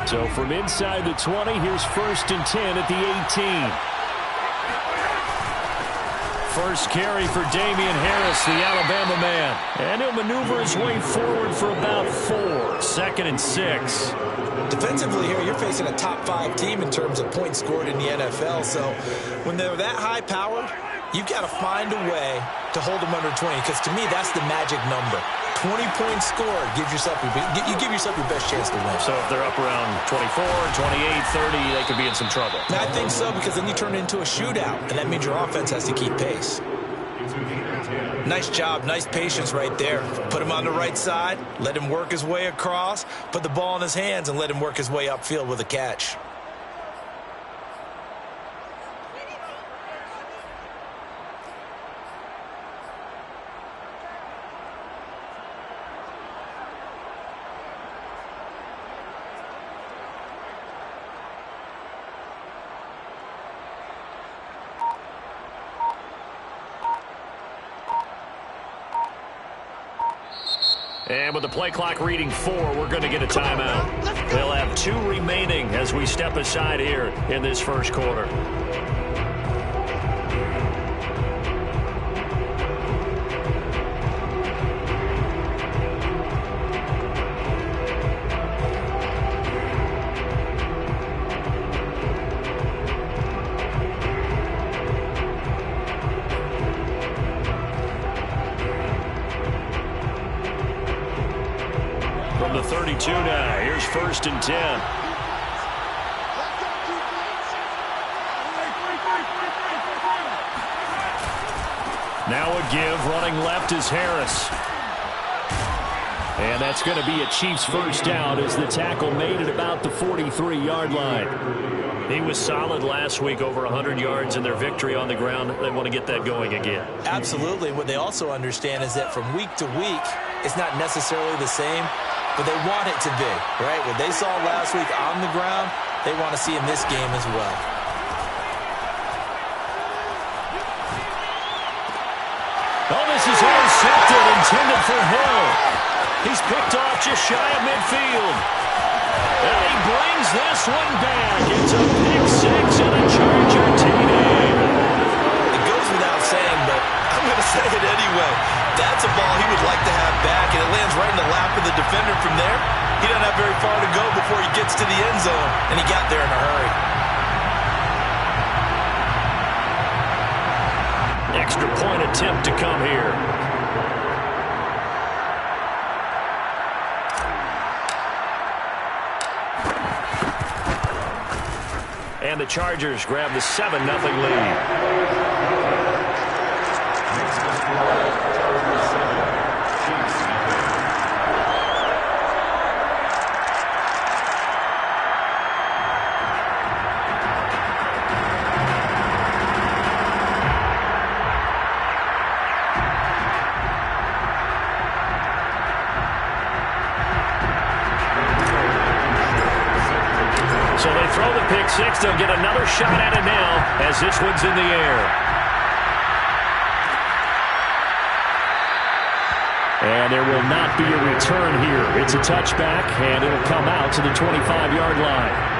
So from inside the 20, here's 1st and 10 at the 18. First carry for Damian Harris, the Alabama man. And he'll maneuver his way forward for about 4. 2nd and 6. Defensively here, you're facing a top 5 team in terms of points scored in the NFL. So when they're that high-powered, you've got to find a way to hold them under 20. Because to me, that's the magic number. 20 points scored, you give yourself your best chance to win. So if they're up around 24, 28, 30, they could be in some trouble. I think so, because then you turn it into a shootout, and that means your offense has to keep pace. Nice job, nice patience right there. Put him on the right side, let him work his way across, put the ball in his hands, and let him work his way upfield with a catch. And with the play clock reading 4, we're going to get a timeout. They'll have 2 remaining as we step aside here in this first quarter. From the 32 now, here's 1st and 10. Now a give, running left is Harris. And that's going to be a Chiefs first down as the tackle made at about the 43-yard line. He was solid last week, over 100 yards in their victory on the ground. They want to get that going again. Absolutely. What they also understand is that from week to week, it's not necessarily the same, but they want it to be, right? What they saw last week on the ground, they want to see in this game as well. Oh, this is intercepted, intended for Hill. He's picked off just shy of midfield. And he brings this one back. It's a pick 6 and a Charger TD. It goes without saying, but I'm going to say it anyway. That's a ball he would like to have back, and it lands right in the lap of the defender from there. He doesn't have very far to go before he gets to the end zone, and he got there in a hurry. Extra point attempt to come here. And the Chargers grab the 7-0 lead. So they throw the pick 6. They'll get another shot at it now as this one's in the air. And there will not be a return here. It's a touchback, and it'll come out to the 25-yard line.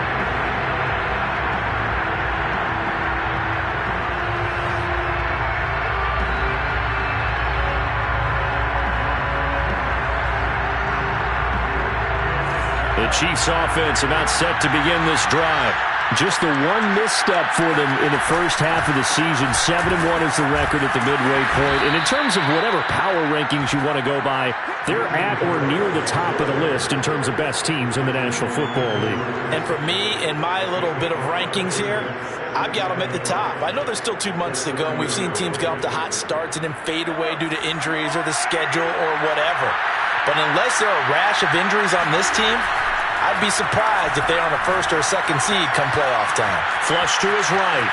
The Chiefs offense about set to begin this drive. Just the one misstep for them in the first half of the season. 7-1 is the record at the midway point. And in terms of whatever power rankings you want to go by, they're at or near the top of the list in terms of best teams in the National Football League. And for me, in my little bit of rankings here, I've got them at the top. I know there's still 2 months to go, and we've seen teams get off to hot starts and then fade away due to injuries or the schedule or whatever. But unless there are a rash of injuries on this team, I'd be surprised if they're on a 1st or 2nd seed come playoff time. Flush to his right.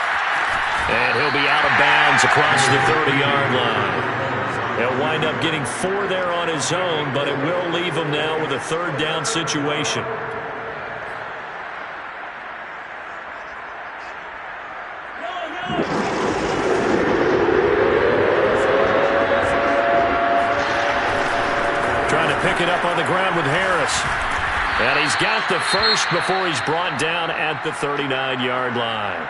And he'll be out of bounds across the 30-yard line. He'll wind up getting 4 there on his own, but it will leave him now with a 3rd down situation. Trying to pick it up on the ground with Harris. And he's got the first before he's brought down at the 39-yard line.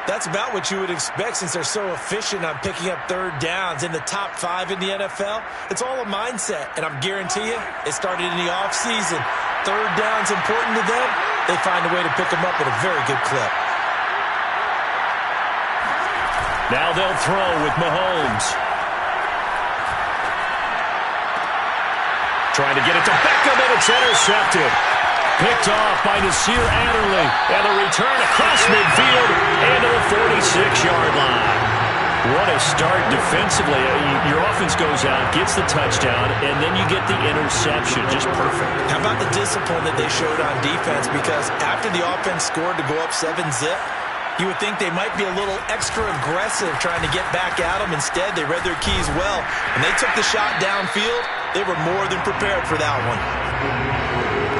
That's about what you would expect since they're so efficient on picking up third downs in the top 5 in the NFL. It's all a mindset, and I'm guarantee you it started in the offseason. Third down's important to them. They find a way to pick them up at a very good clip. Now they'll throw with Mahomes. Trying to get it to Beckham, and it's intercepted. Picked off by Nasir Adderley. And the return across midfield and to the 46-yard line. What a start defensively. Your offense goes out, gets the touchdown, and then you get the interception. Just perfect. How about the discipline that they showed on defense? Because after the offense scored to go up 7-zip, you would think they might be a little extra aggressive trying to get back at them. Instead, they read their keys well. When they took the shot downfield, they were more than prepared for that one.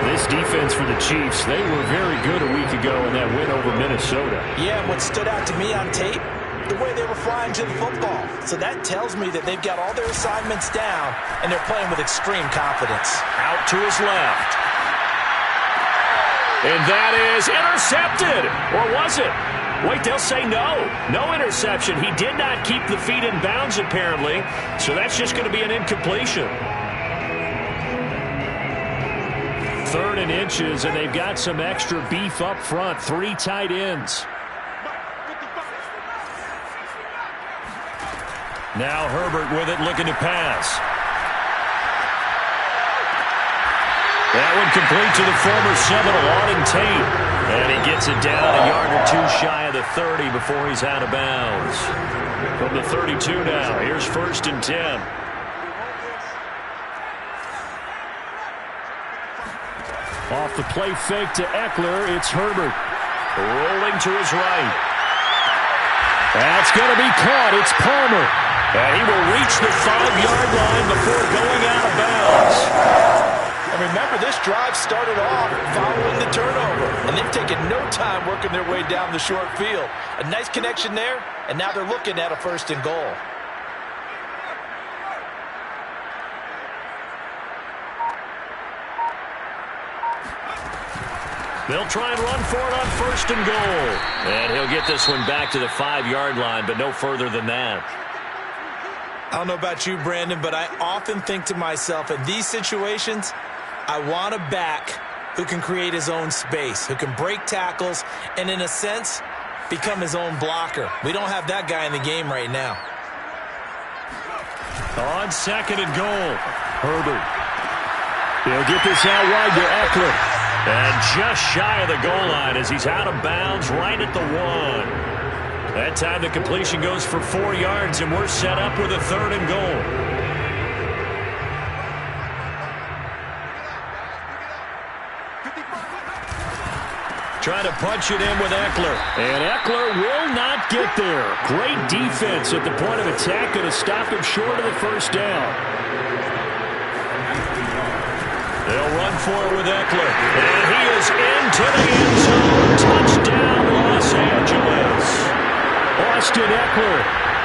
This defense for the Chiefs, they were very good a week ago in that win over Minnesota. Yeah, and what stood out to me on tape, the way they were flying to the football. So that tells me that they've got all their assignments down, and they're playing with extreme confidence. Out to his left. And that is intercepted. Or was it? Wait, they'll say no. No interception. He did not keep the feet in bounds, apparently. So that's just going to be an incompletion. 3rd and inches, and they've got some extra beef up front. 3 tight ends. Now Herbert with it, looking to pass. That one complete to the former Seminole, Auden Tate. And he gets it down a yard or 2 shy of the 30 before he's out of bounds. From the 32 now, here's 1st and 10. Off the play fake to Eckler, it's Herbert. Rolling to his right. That's going to be caught. It's Palmer. And he will reach the 5-yard line before going out of bounds. And remember, this drive started off following the turnover. And they've taken no time working their way down the short field. A nice connection there, and now they're looking at a 1st and goal. They'll try and run for it on 1st and goal. And he'll get this one back to the 5-yard line, but no further than that. I don't know about you, Brandon, but I often think to myself, in these situations, I want a back who can create his own space, who can break tackles, and in a sense, become his own blocker. We don't have that guy in the game right now. On 2nd and goal, Herbert. He'll get this out wide to Eckler. And just shy of the goal line as he's out of bounds right at the 1. That time the completion goes for 4 yards, and we're set up with a 3rd and goal. Trying to punch it in with Eckler. And Eckler will not get there. Great defense at the point of attack, going to stop him short of the 1st down. They'll run for it with Eckler. And he is into the end zone. Touchdown, Los Angeles. Austin Eckler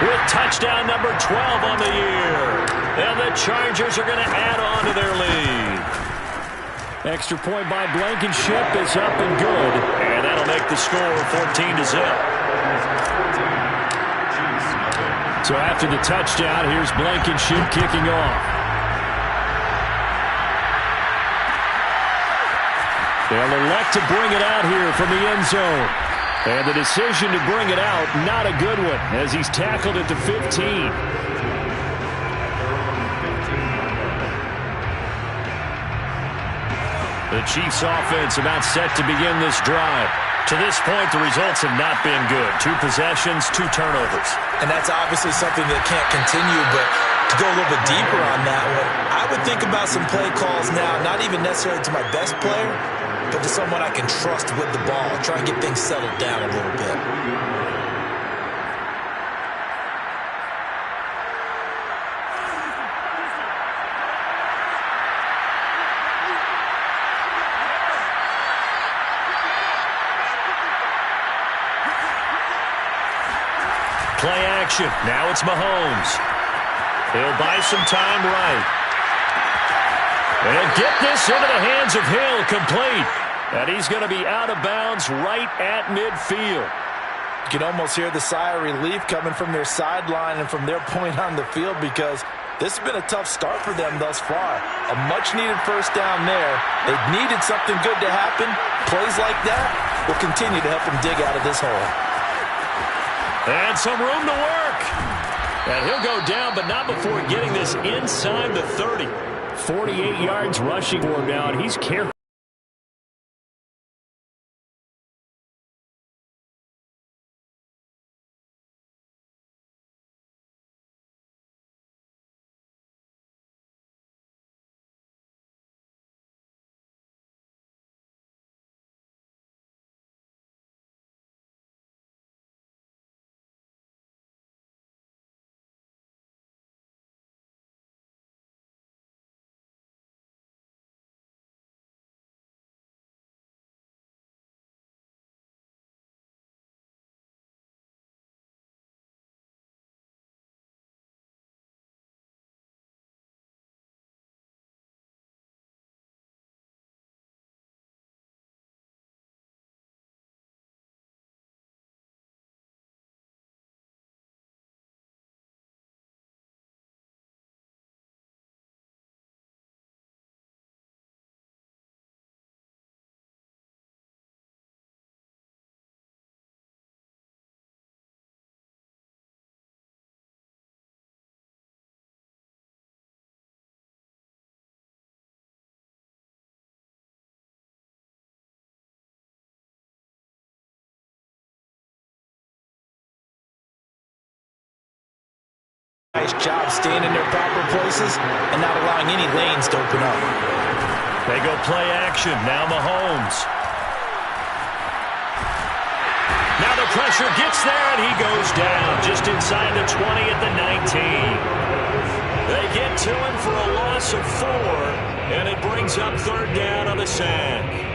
with touchdown number 12 on the year. And the Chargers are going to add on to their lead. Extra point by Blankenship is up and good. And that'll make the score 14-0. So after the touchdown, here's Blankenship kicking off. They'll elect to bring it out here from the end zone. And the decision to bring it out, not a good one, as he's tackled at the 15. The Chiefs offense about set to begin this drive. To this point, the results have not been good. 2 possessions, 2 turnovers. And that's obviously something that can't continue, but to go a little bit deeper on that one, I would think about some play calls now, not even necessarily to my best player, but to someone I can trust with the ball. Try and get things settled down a little bit. Play action. Now it's Mahomes. He'll buy some time right. And he'll get this into the hands of Hill, complete. And he's going to be out of bounds right at midfield. You can almost hear the sigh of relief coming from their sideline and from their point on the field, because this has been a tough start for them thus far. A much-needed first down there. They needed something good to happen. Plays like that will continue to help them dig out of this hole. And some room to work. And he'll go down, but not before getting this inside the 30. 48 yards rushing for him now, and he's carrying. Nice job staying in their proper places and not allowing any lanes to open up. They go play action. Now Mahomes. Now the pressure gets there, and he goes down just inside the 20 at the 19. They get to him for a loss of 4, and it brings up third down on the sack.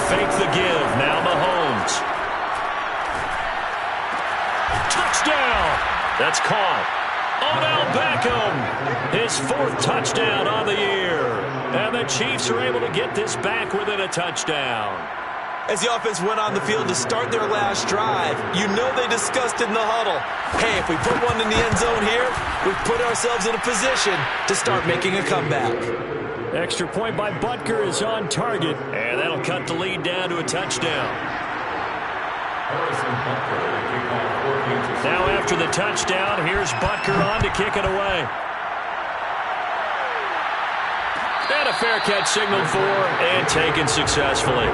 Fake the give. Now Mahomes. Touchdown. That's caught. Odell Beckham. His 4th touchdown on the year. And the Chiefs are able to get this back within a touchdown. As the offense went on the field to start their last drive, you know they discussed it in the huddle. Hey, if we put one in the end zone here, we've put ourselves in a position to start making a comeback. Extra point by Butker is on target, and that'll cut the lead down to a touchdown. Now after the touchdown, here's Butker on to kick it away. And a fair catch signaled for and taken successfully.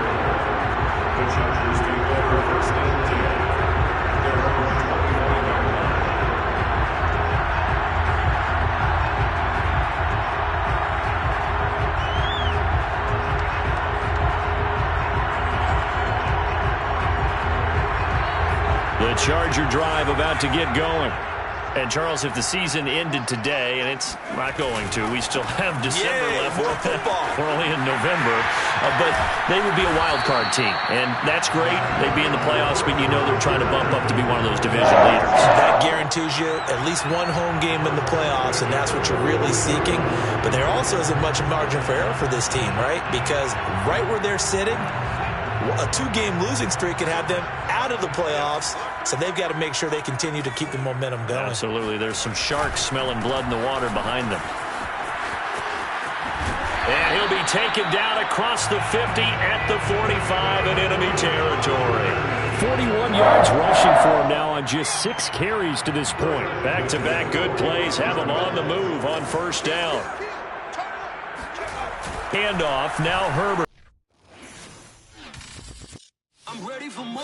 The Charger drive about to get going. And, Charles, if the season ended today, and it's not going to, we still have December left. More football. We're only in November. But they would be a wild card team. And that's great. They'd be in the playoffs, but you know they're trying to bump up to be one of those division leaders. That guarantees you at least one home game in the playoffs, and that's what you're really seeking. But there also isn't much margin for error for this team, right? Because right where they're sitting, a 2-game losing streak can have them out of the playoffs, so they've got to make sure they continue to keep the momentum going. Absolutely. There's some sharks smelling blood in the water behind them. And he'll be taken down across the 50 at the 45 in enemy territory. 41 yards rushing for him now on just 6 carries to this point. Back-to-back good plays have him on the move on first down. Handoff, now Herbert. I'm ready for more.